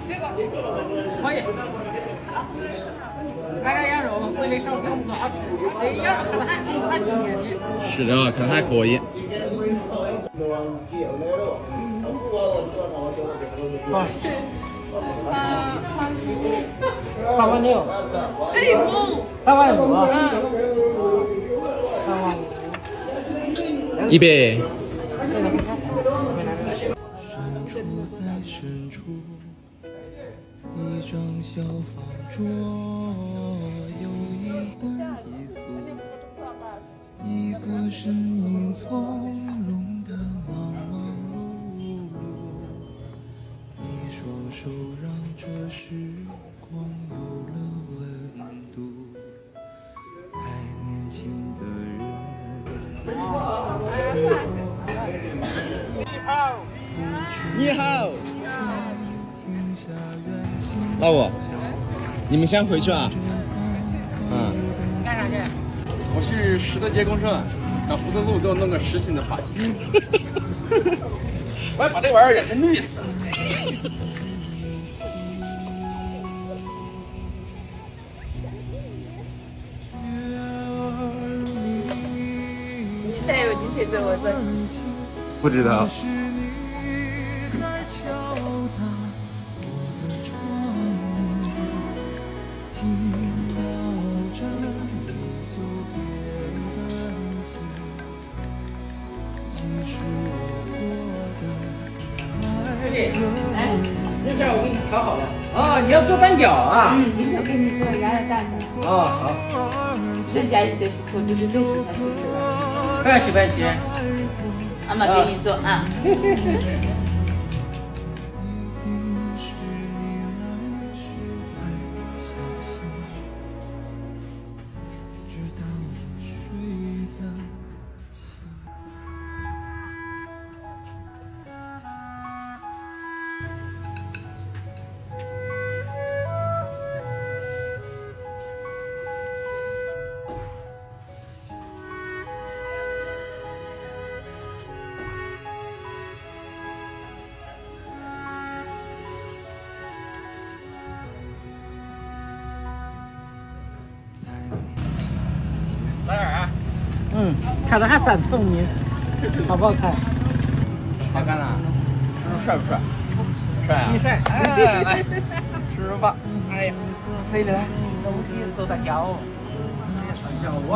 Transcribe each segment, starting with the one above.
这个可以。买点羊肉，回来时候给我们做好吃。这羊肉还挺甜的。是的，看还可以。好。3万6。哎呦3万5。100。一张小方桌，有一荤一素，一个身影从容的忙忙碌碌，一双手让这时光有了温度，太年轻的人总是你好。老五，你们先回去啊？嗯。干啥去？我去实德街公社，让胡子路给我弄个实心的发型。我还把这玩意儿染成绿色。你才有进去走我走。不知道。哎，这事儿我给你调好了。啊，你要做蛋饺啊？一会儿给你做鸭肉蛋饺。哦，好。这家里的是我就是最喜欢吃这个。快喜欢吃。妈妈给你做啊。看着还算聪明，好不好看？好看啊！叔叔帅不帅？帅啊！帅！哎，来吃吧。哎呀，飞的来，楼梯走蛋饺。上饺子。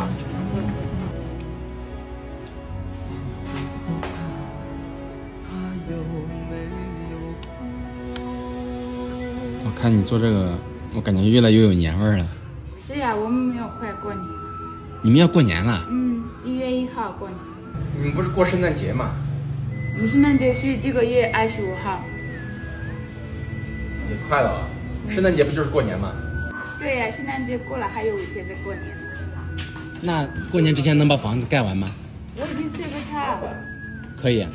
我看你做这个，我感觉越来越有年味儿了。是呀，我们要快过年。你们要过年了？1月1号过年。你们不是过圣诞节吗？我们圣诞节是这个月25号。也快了啊！圣诞节不就是过年吗？对呀，圣诞节过了，还有5天再过年。那过年之前能把房子盖完吗？我已经催个他。可以。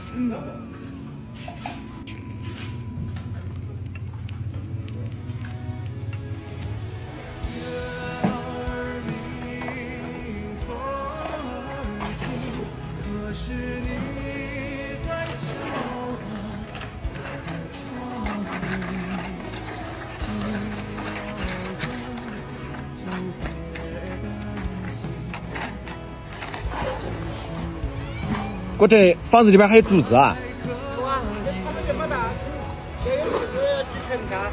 我这房子里边还有柱子啊！有啊，这房子这么大，也有柱子支撑它，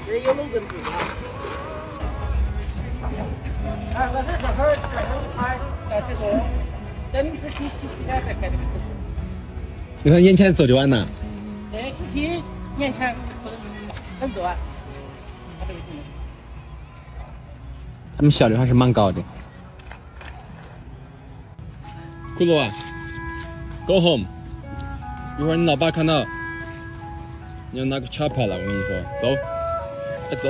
这有楼根柱子。啊，我是这会儿开厕所，等不起7天才开这个厕所。你看年前做的完呢？哎，这些年前很多啊。他们效率还是蛮高的。骷髅啊 ，Go home！ 一会儿你老爸看到，你要拿个卡牌了，我跟你说，走，快走。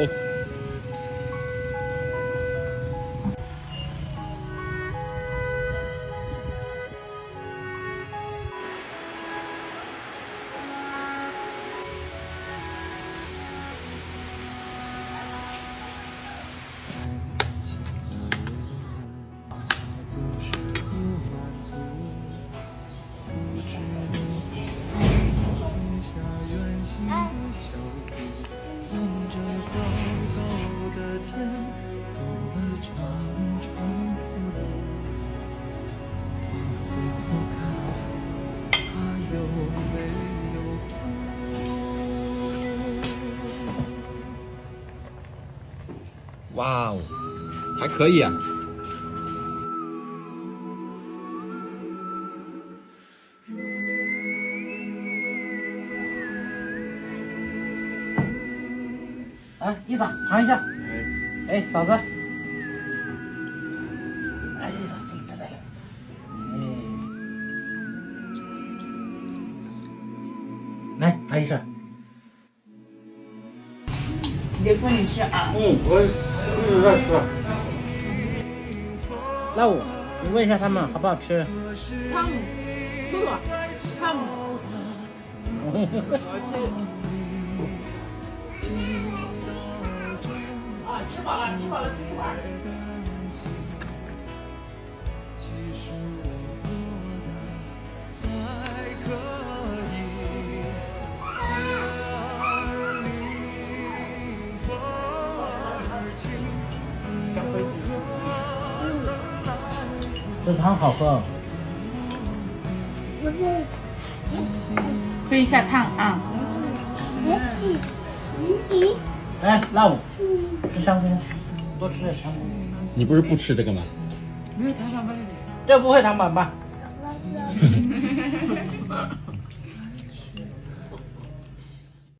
哇哦，还可以啊。哎，医生，躺一下。哎，嫂子。哎，嫂子起来了。哎，来，躺一下。你这扶你吃啊。我在吃。老五，你问一下他们好不好吃？汤姆，多多，汤姆。我吃。啊，吃饱了，吃饱了，出去玩。这汤好喝。喝一下汤啊。来，老五，吃香菇，多吃点香菇。你不是不吃这个吗？没有糖糖吧？这不会糖粑粑。